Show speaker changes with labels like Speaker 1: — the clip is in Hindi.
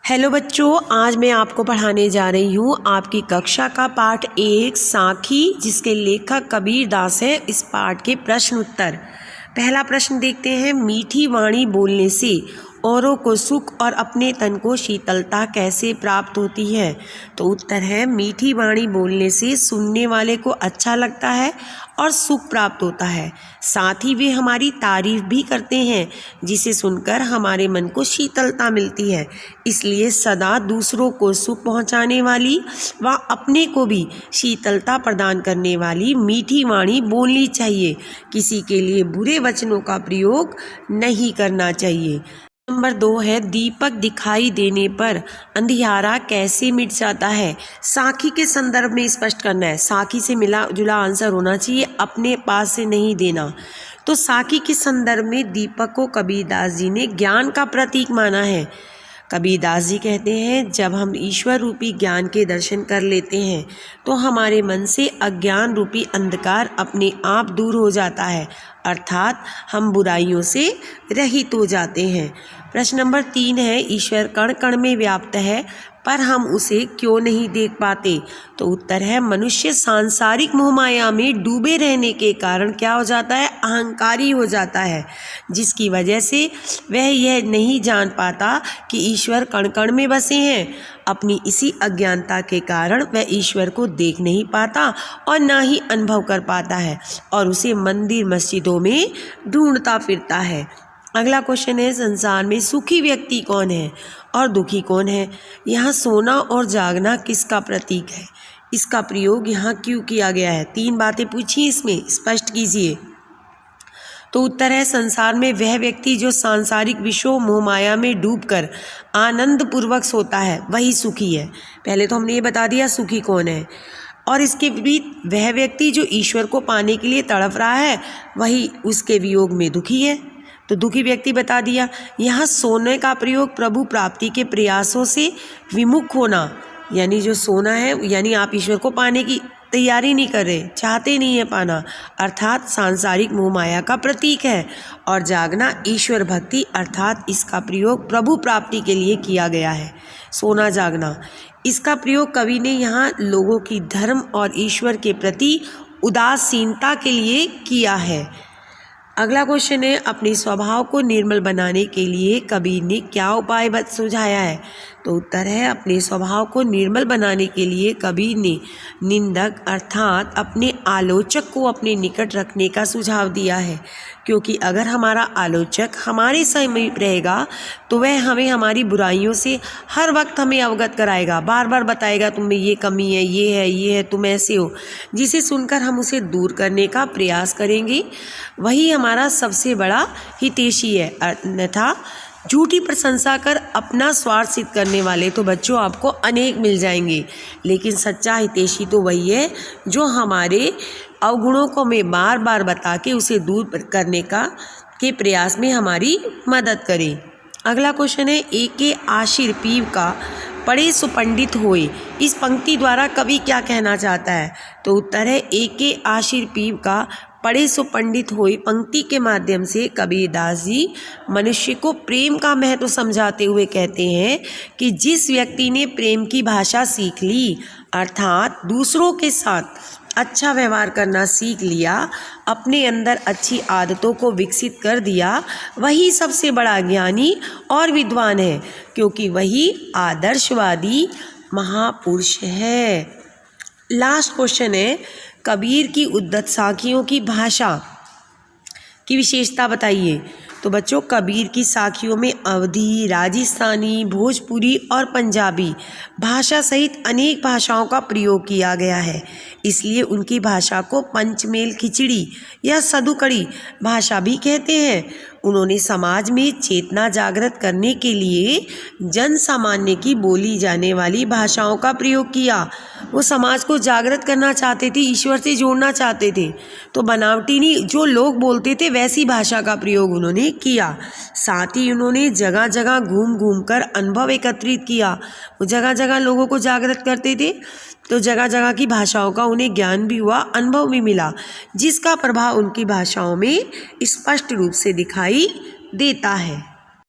Speaker 1: हेलो बच्चों, आज मैं आपको पढ़ाने जा रही हूँ आपकी कक्षा का पाठ 1 साखी, जिसके लेखक कबीर दास है। इस पाठ के प्रश्न उत्तर। पहला प्रश्न देखते हैं, मीठी वाणी बोलने से औरों को सुख और अपने तन को शीतलता कैसे प्राप्त होती है। तो उत्तर है, मीठी वाणी बोलने से सुनने वाले को अच्छा लगता है और सुख प्राप्त होता है। साथ ही वे हमारी तारीफ भी करते हैं, जिसे सुनकर हमारे मन को शीतलता मिलती है। इसलिए सदा दूसरों को सुख पहुंचाने वाली व अपने को भी शीतलता प्रदान करने वाली मीठी वाणी बोलनी चाहिए। किसी के लिए बुरे वचनों का प्रयोग नहीं करना चाहिए। नंबर 2 है, दीपक दिखाई देने पर अंधियारा कैसे मिट जाता है। साखी के संदर्भ में स्पष्ट करना है। साखी से मिला जुला आंसर होना चाहिए, अपने पास से नहीं देना। तो साखी के संदर्भ में दीपक को कबीरदास जी ने ज्ञान का प्रतीक माना है। कबीरदास जी कहते हैं, जब हम ईश्वर रूपी ज्ञान के दर्शन कर लेते हैं तो हमारे मन से अज्ञान रूपी अंधकार अपने आप दूर हो जाता है, अर्थात हम बुराइयों से रहित हो जाते हैं। प्रश्न नंबर 3 है, ईश्वर कण कण में व्याप्त है पर हम उसे क्यों नहीं देख पाते। तो उत्तर है, मनुष्य सांसारिक मोहमाया में डूबे रहने के कारण क्या हो जाता है, अहंकारी हो जाता है, जिसकी वजह से वह यह नहीं जान पाता कि ईश्वर कण कण में बसे हैं। अपनी इसी अज्ञानता के कारण वह ईश्वर को देख नहीं पाता और ना ही अनुभव कर पाता है और उसे मंदिर मस्जिदों में ढूंढता फिरता है। अगला क्वेश्चन है, संसार में सुखी व्यक्ति कौन है और दुखी कौन है। यहाँ सोना और जागना किसका प्रतीक है, इसका प्रयोग यहाँ क्यों किया गया है। 3 बातें पूछी, इसमें स्पष्ट कीजिए। तो उत्तर है, संसार में वह व्यक्ति जो सांसारिक विषयों मोहमाया में डूबकर आनंद पूर्वक सोता है वही सुखी है। पहले तो हमने ये बता दिया सुखी कौन है, और इसके विपरीत वह व्यक्ति जो ईश्वर को पाने के लिए तड़प रहा है वही उसके वियोग में दुखी है। तो दुखी व्यक्ति बता दिया। यहाँ सोने का प्रयोग प्रभु प्राप्ति के प्रयासों से विमुख होना, यानी जो सोना है यानी आप ईश्वर को पाने की तैयारी नहीं कर रहे, चाहते नहीं है पाना, अर्थात सांसारिक मोहमाया का प्रतीक है। और जागना ईश्वर भक्ति, अर्थात इसका प्रयोग प्रभु प्राप्ति के लिए किया गया है। सोना जागना, इसका प्रयोग कवि ने यहाँ लोगों की धर्म और ईश्वर के प्रति उदासीनता के लिए किया है। अगला क्वेश्चन है, अपने स्वभाव को निर्मल बनाने के लिए कबीर ने क्या उपाय सुझाया है। तो उत्तर है, अपने स्वभाव को निर्मल बनाने के लिए कबीर ने निंदक अर्थात अपने आलोचक को अपने निकट रखने का सुझाव दिया है, क्योंकि अगर हमारा आलोचक हमारे समीप रहेगा तो वह हमें हमारी बुराइयों से हर वक्त हमें अवगत कराएगा, बार बार बताएगा तुम में ये कमी है, ये है, तुम ऐसे हो, जिसे सुनकर हम उसे दूर करने का प्रयास करेंगे। वही हमारा सबसे बड़ा हितैषी है। अन्यथा झूठी प्रशंसा कर अपना स्वार्थ सिद्ध करने वाले तो बच्चों आपको अनेक मिल जाएंगे, लेकिन सच्चा हितैषी तो वही है जो हमारे अवगुणों को हमें बार बार बता के उसे दूर करने के प्रयास में हमारी मदद करे। अगला क्वेश्चन है, एके आशीर पीव का पढ़े सुपंडित होए। इस पंक्ति द्वारा कवि क्या कहना चाहता है। तो उत्तर है, एके आशीर पीव का पढ़े सो पंडित होए पंक्ति के माध्यम से कबीरदास जी मनुष्य को प्रेम का महत्व समझाते हुए कहते हैं कि जिस व्यक्ति ने प्रेम की भाषा सीख ली, अर्थात दूसरों के साथ अच्छा व्यवहार करना सीख लिया, अपने अंदर अच्छी आदतों को विकसित कर दिया, वही सबसे बड़ा ज्ञानी और विद्वान है, क्योंकि वही आदर्शवादी महापुरुष है। लास्ट क्वेश्चन है, कबीर की उद्धत साखियों की भाषा की विशेषता बताइए। तो बच्चों, कबीर की साखियों में अवधी, राजस्थानी, भोजपुरी और पंजाबी भाषा सहित अनेक भाषाओं का प्रयोग किया गया है। इसलिए उनकी भाषा को पंचमेल खिचड़ी या सदुकड़ी भाषा भी कहते हैं। उन्होंने समाज में चेतना जागृत करने के लिए जन सामान्य की बोली जाने वाली भाषाओं का प्रयोग किया। वो समाज को जागृत करना चाहते थे, ईश्वर से जोड़ना चाहते थे, तो बनावटी नहीं, जो लोग बोलते थे वैसी भाषा का प्रयोग उन्होंने किया। साथ ही उन्होंने जगह जगह घूम घूम कर अनुभव एकत्रित किया। वो जगह जगह लोगों को जागृत करते थे, तो जगह जगह की भाषाओं का उन्हें ज्ञान भी हुआ, अनुभव भी मिला, जिसका प्रभाव उनकी भाषाओं में स्पष्ट रूप से दिखाई देता है।